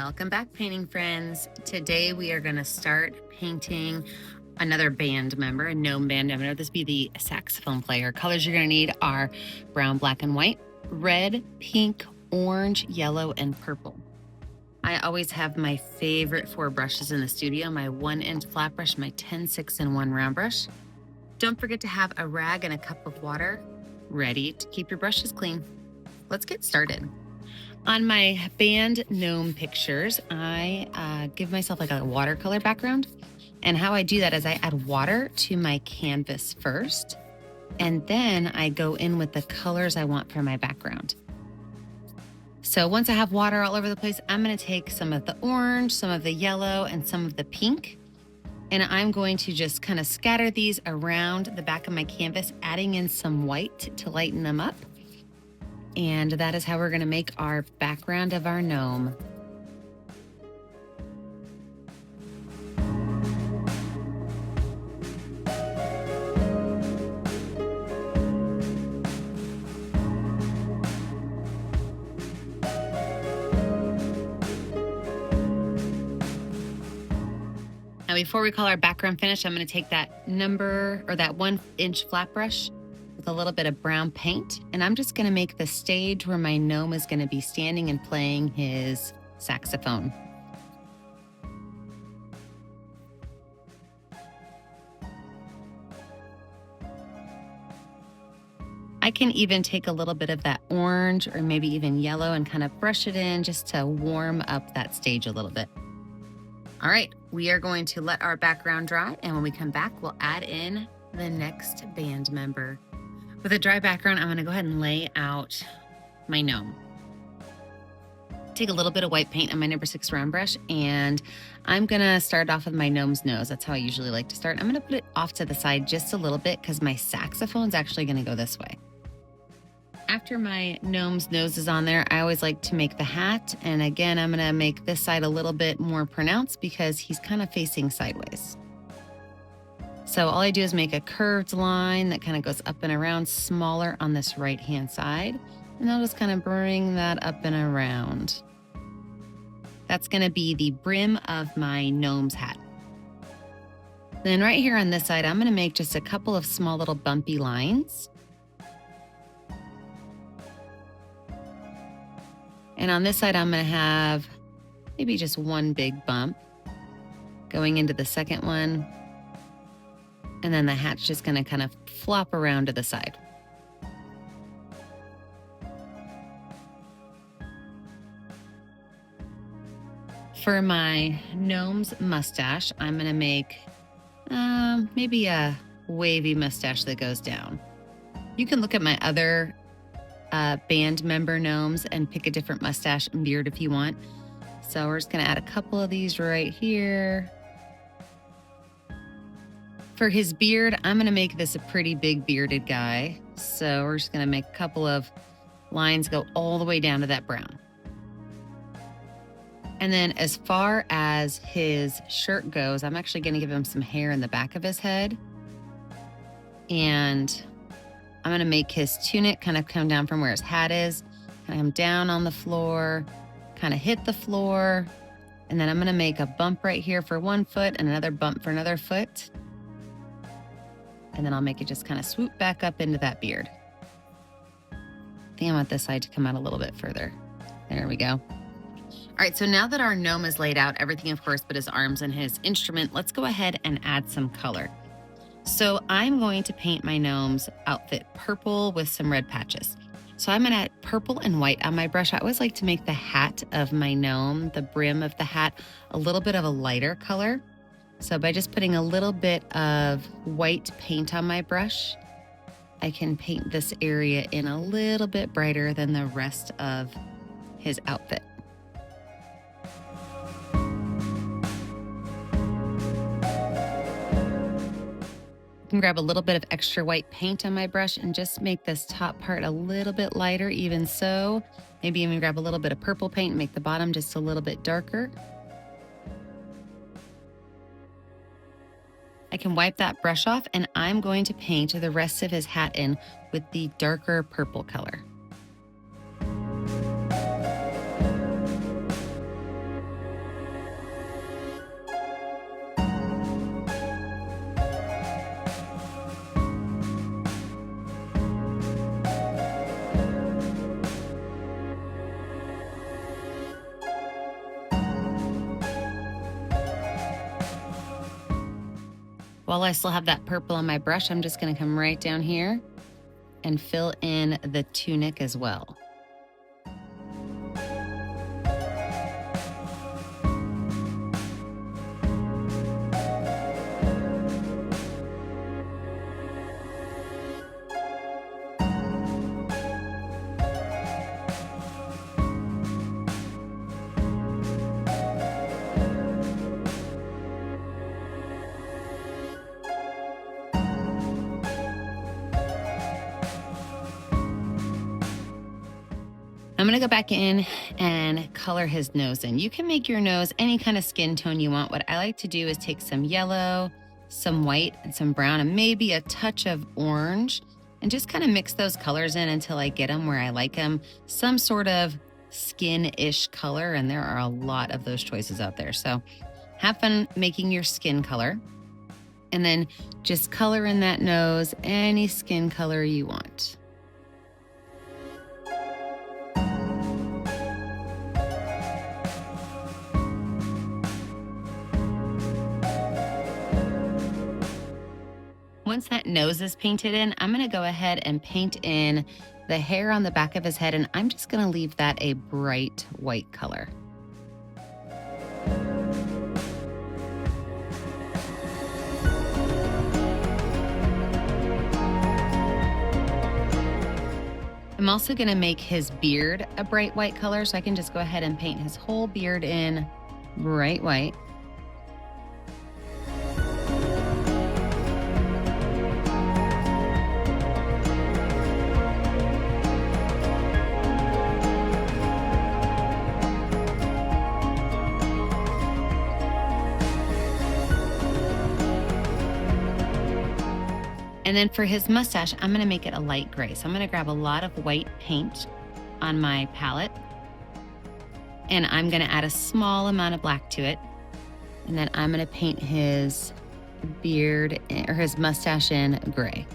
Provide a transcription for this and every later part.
Welcome back, painting friends. Today we are going to start painting another band member, a gnome band member. This will be the saxophone player. Colors you're going to need are brown, black, and white, red, pink, orange, yellow, and purple. I always have my favorite 4 brushes in the studio, my 1-inch flat brush, my 10-6-in-1 round brush. Don't forget to have a rag and a cup of water ready to keep your brushes clean. Let's get started. On my band gnome pictures, I give myself like a watercolor background. And how I do that is I add water to my canvas first, and then I go in with the colors I want for my background. So once I have water all over the place, I'm going to take some of the orange, some of the yellow, and some of the pink. And I'm going to just kind of scatter these around the back of my canvas, adding in some white to lighten them up. And that is how we're going to make our background of our gnome. Now, before we call our background finished, I'm going to take that 1-inch flat brush with a little bit of brown paint, and I'm just going to make the stage where my gnome is going to be standing and playing his saxophone. I can even take a little bit of that orange or maybe even yellow and kind of brush it in just to warm up that stage a little bit. All right, we are going to let our background dry, and when we come back, we'll add in the next band member. With a dry background, I'm going to go ahead and lay out my gnome. Take a little bit of white paint on my number 6 round brush, and I'm going to start off with my gnome's nose. That's how I usually like to start. I'm going to put it off to the side just a little bit because my saxophone is actually going to go this way. After my gnome's nose is on there, I always like to make the hat. And again, I'm going to make this side a little bit more pronounced because he's kind of facing sideways. So all I do is make a curved line that kind of goes up and around, smaller on this right-hand side. And I'll just kind of bring that up and around. That's going to be the brim of my gnome's hat. Then right here on this side, I'm going to make just a couple of small little bumpy lines. And on this side, I'm going to have maybe just one big bump going into the second one. And then the hat's just going to kind of flop around to the side. For my gnome's mustache, I'm going to make maybe a wavy mustache that goes down. You can look at my other band member gnomes and pick a different mustache and beard if you want. So we're just going to add a couple of these right here. For his beard, I'm going to make this a pretty big bearded guy. So we're just going to make a couple of lines go all the way down to that brown. And then as far as his shirt goes, I'm actually going to give him some hair in the back of his head. And I'm going to make his tunic kind of come down from where his hat is, kind of come down on the floor, kind of hit the floor. And then I'm going to make a bump right here for one foot and another bump for another foot. And then I'll make it just kind of swoop back up into that beard. I think I want this side to come out a little bit further. There we go. All right, so now that our gnome is laid out, everything of course but his arms and his instrument, let's go ahead and add some color. So I'm going to paint my gnome's outfit purple with some red patches. So I'm going to add purple and white on my brush. I always like to make the hat of my gnome, the brim of the hat, a little bit of a lighter color. So by just putting a little bit of white paint on my brush, I can paint this area in a little bit brighter than the rest of his outfit. I can grab a little bit of extra white paint on my brush and just make this top part a little bit lighter, even so. Maybe even grab a little bit of purple paint and make the bottom just a little bit darker. I can wipe that brush off, and I'm going to paint the rest of his hat in with the darker purple color. While I still have that purple on my brush, I'm just gonna come right down here and fill in the tunic as well. I'm gonna go back in and color his nose in. You can make your nose any kind of skin tone you want. What I like to do is take some yellow, some white, and some brown, and maybe a touch of orange, and just kind of mix those colors in until I get them where I like them. Some sort of skin-ish color, and there are a lot of those choices out there. So have fun making your skin color, and then just color in that nose any skin color you want. Once that nose is painted in, I'm gonna go ahead and paint in the hair on the back of his head, and I'm just gonna leave that a bright white color. I'm also gonna make his beard a bright white color, so I can just go ahead and paint his whole beard in bright white. And then for his mustache, I'm gonna make it a light gray. So I'm gonna grab a lot of white paint on my palette, and I'm gonna add a small amount of black to it. And then I'm gonna paint his beard or his mustache in gray.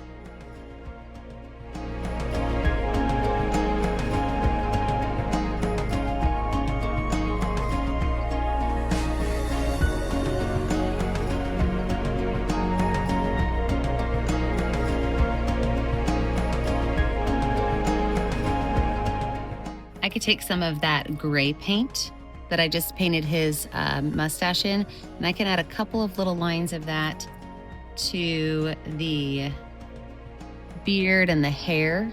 I could take some of that gray paint that I just painted his mustache in, and I can add a couple of little lines of that to the beard and the hair.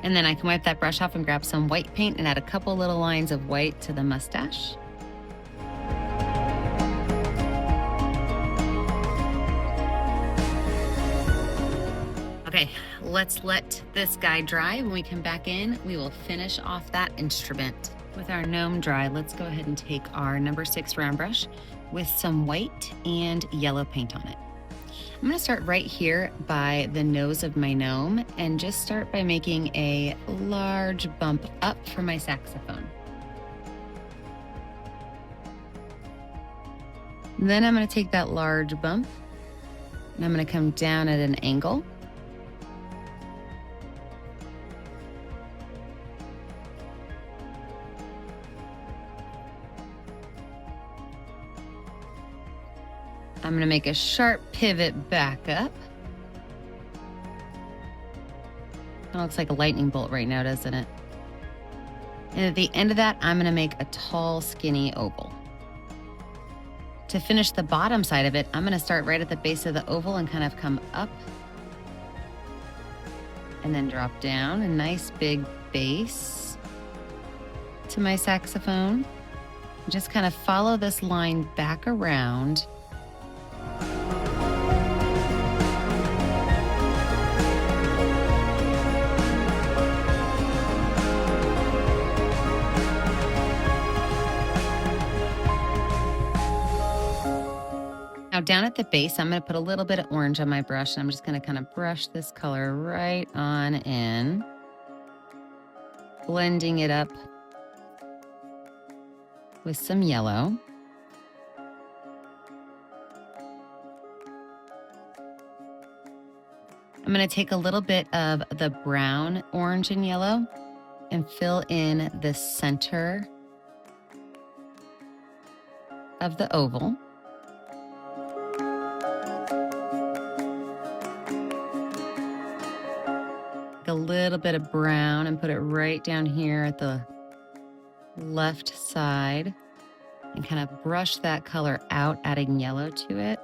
And then I can wipe that brush off and grab some white paint and add a couple little lines of white to the mustache. Okay, let's let this guy dry. When we come back in, we will finish off that instrument. With our gnome dry, let's go ahead and take our number 6 round brush with some white and yellow paint on it. I'm gonna start right here by the nose of my gnome and just start by making a large bump up for my saxophone. Then I'm gonna take that large bump and I'm gonna come down at an angle. I'm gonna make a sharp pivot back up. It looks like a lightning bolt right now, doesn't it? And at the end of that, I'm gonna make a tall, skinny oval. To finish the bottom side of it, I'm gonna start right at the base of the oval and kind of come up and then drop down, a nice big base to my saxophone. Just kind of follow this line back around. Now down at the base, I'm going to put a little bit of orange on my brush, and I'm just going to kind of brush this color right on in, blending it up with some yellow. I'm going to take a little bit of the brown, orange, and yellow, and fill in the center of the oval. A little bit of brown and put it right down here at the left side and kind of brush that color out, adding yellow to it.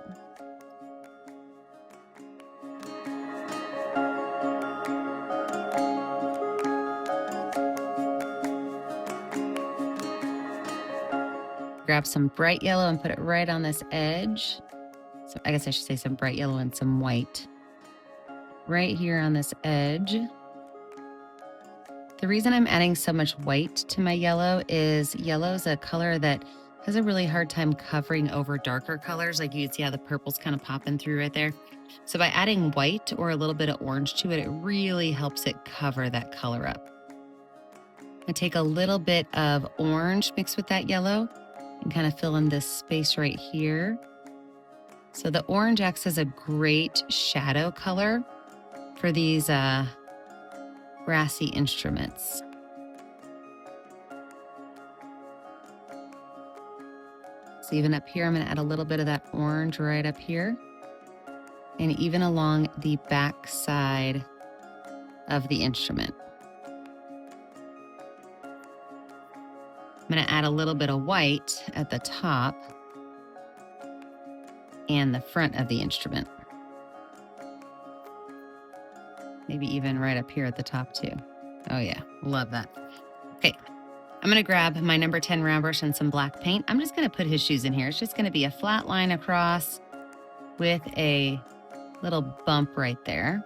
Grab some bright yellow and put it right on this edge. So I guess I should say some bright yellow and some white right here on this edge. The reason I'm adding so much white to my yellow is a color that has a really hard time covering over darker colors. Like you can see how the purple's kind of popping through right there. So by adding white or a little bit of orange to it, it really helps it cover that color up. I take a little bit of orange mixed with that yellow and kind of fill in this space right here. So the orange acts as a great shadow color for these brassy instruments. So even up here, I'm going to add a little bit of that orange right up here, and even along the back side of the instrument. I'm going to add a little bit of white at the top and the front of the instrument. Maybe even right up here at the top too. Oh yeah, love that. Okay, I'm gonna grab my number 10 round brush and some black paint. I'm just gonna put his shoes in here. It's just gonna be a flat line across with a little bump right there.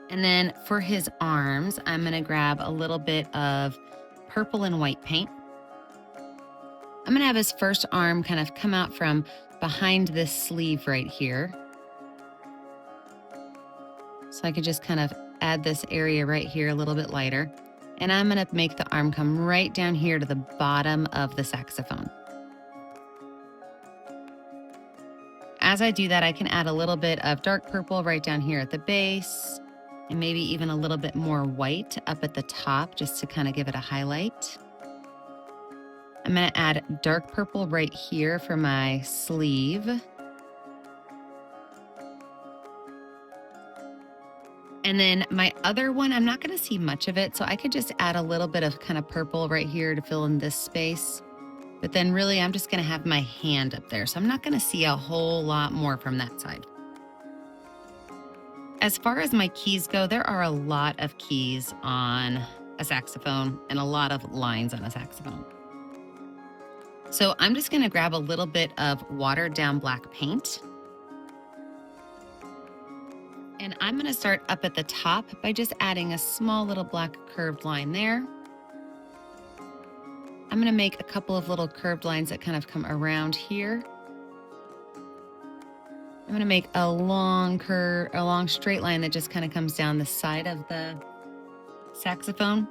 And then for his arms, I'm gonna grab a little bit of purple and white paint. I'm gonna have his first arm kind of come out from behind this sleeve right here. So I could just kind of add this area right here a little bit lighter. And I'm gonna make the arm come right down here to the bottom of the saxophone. As I do that, I can add a little bit of dark purple right down here at the base, and maybe even a little bit more white up at the top just to kind of give it a highlight. I'm going to add dark purple right here for my sleeve. And then my other one, I'm not going to see much of it, so I could just add a little bit of kind of purple right here to fill in this space. But then really, I'm just going to have my hand up there, so I'm not going to see a whole lot more from that side. As far as my keys go, there are a lot of keys on a saxophone and a lot of lines on a saxophone. So I'm just gonna grab a little bit of watered down black paint. And I'm gonna start up at the top by just adding a small little black curved line there. I'm gonna make a couple of little curved lines that kind of come around here. I'm gonna make a long straight line that just kind of comes down the side of the saxophone.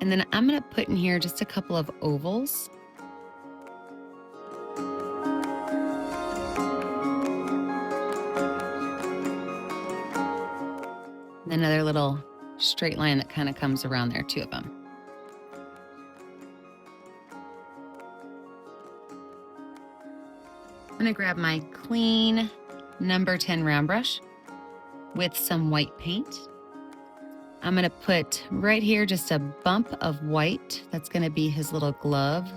And then I'm gonna put in here just a couple of ovals. And another little straight line that kind of comes around there, two of them. I'm gonna grab my clean number 10 round brush with some white paint. I'm gonna put right here just a bump of white. That's gonna be his little glove.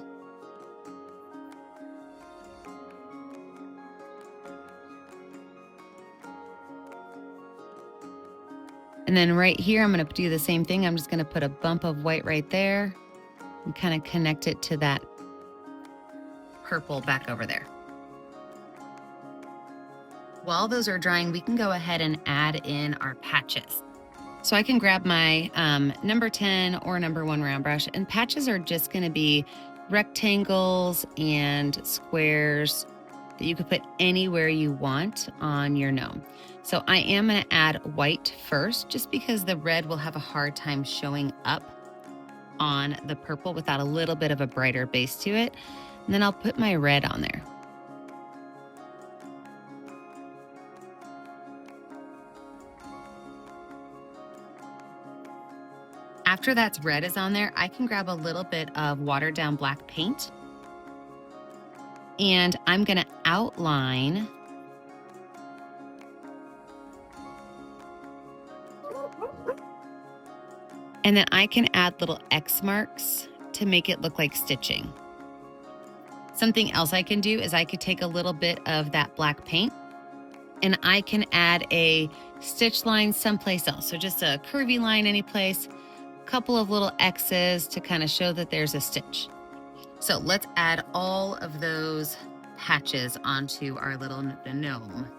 And then right here, I'm gonna do the same thing. I'm just gonna put a bump of white right there and kind of connect it to that purple back over there. While those are drying, we can go ahead and add in our patches. So I can grab my number 10 or number 1 round brush, and patches are just gonna be rectangles and squares that you could put anywhere you want on your gnome. So I am gonna add white first, just because the red will have a hard time showing up on the purple without a little bit of a brighter base to it. And then I'll put my red on there. After that red is on there, I can grab a little bit of watered down black paint, and I'm gonna outline and then I can add little X marks to make it look like stitching. Something else I can do is I could take a little bit of that black paint and I can add a stitch line someplace else. So just a curvy line any place, a couple of little X's to kind of show that there's a stitch. So let's add all of those patches onto our little gnome.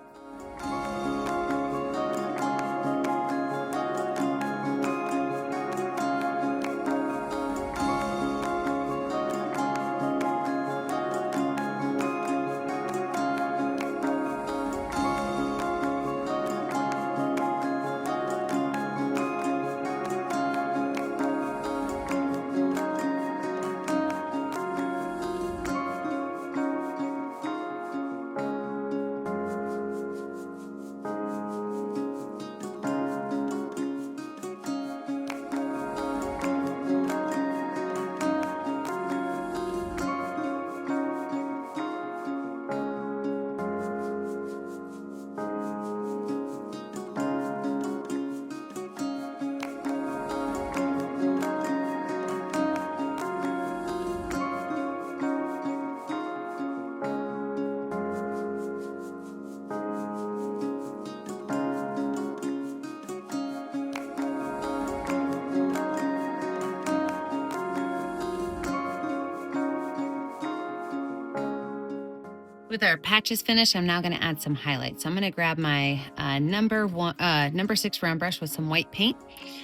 With our patches finished, I'm now gonna add some highlights. So I'm gonna grab my number 6 round brush with some white paint,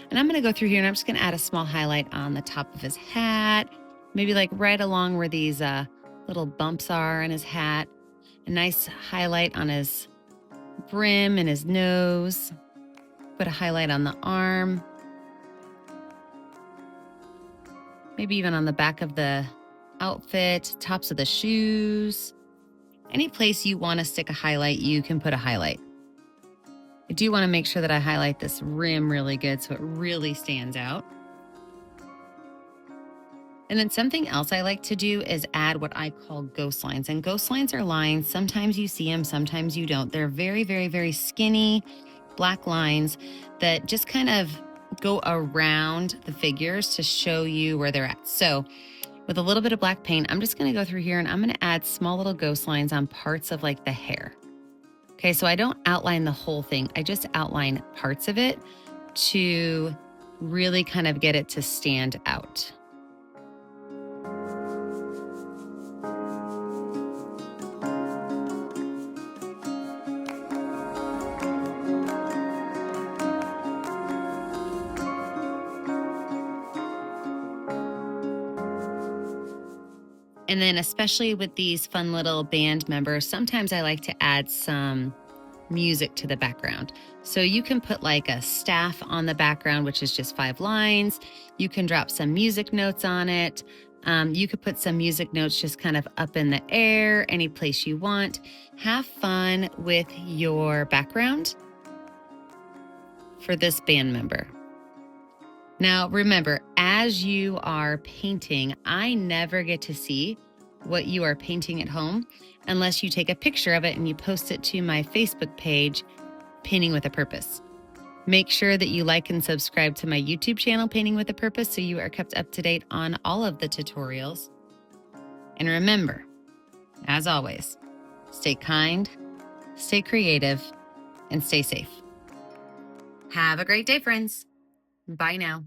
and I'm gonna go through here and I'm just gonna add a small highlight on the top of his hat, maybe like right along where these little bumps are on his hat, a nice highlight on his brim and his nose, put a highlight on the arm, maybe even on the back of the outfit, tops of the shoes. Any place you want to stick a highlight, you can put a highlight. I do want to make sure that I highlight this rim really good so it really stands out. And then something else I like to do is add what I call ghost lines. And ghost lines are lines, sometimes you see them, sometimes you don't. They're very, very, very skinny black lines that just kind of go around the figures to show you where they're at. So with a little bit of black paint, I'm just gonna go through here and I'm gonna add small little ghost lines on parts of like the hair. Okay, so I don't outline the whole thing. I just outline parts of it to really kind of get it to stand out. And then especially with these fun little band members, sometimes I like to add some music to the background. So you can put like a staff on the background, which is just 5 lines. You can drop some music notes on it. You could put some music notes just kind of up in the air, any place you want. Have fun with your background for this band member. Now, remember, as you are painting, I never get to see what you are painting at home unless you take a picture of it and you post it to my Facebook page, Painting with a Purpose. Make sure that you like and subscribe to my YouTube channel, Painting with a Purpose, so you are kept up to date on all of the tutorials. And remember, as always, stay kind, stay creative, and stay safe. Have a great day, friends. Bye now.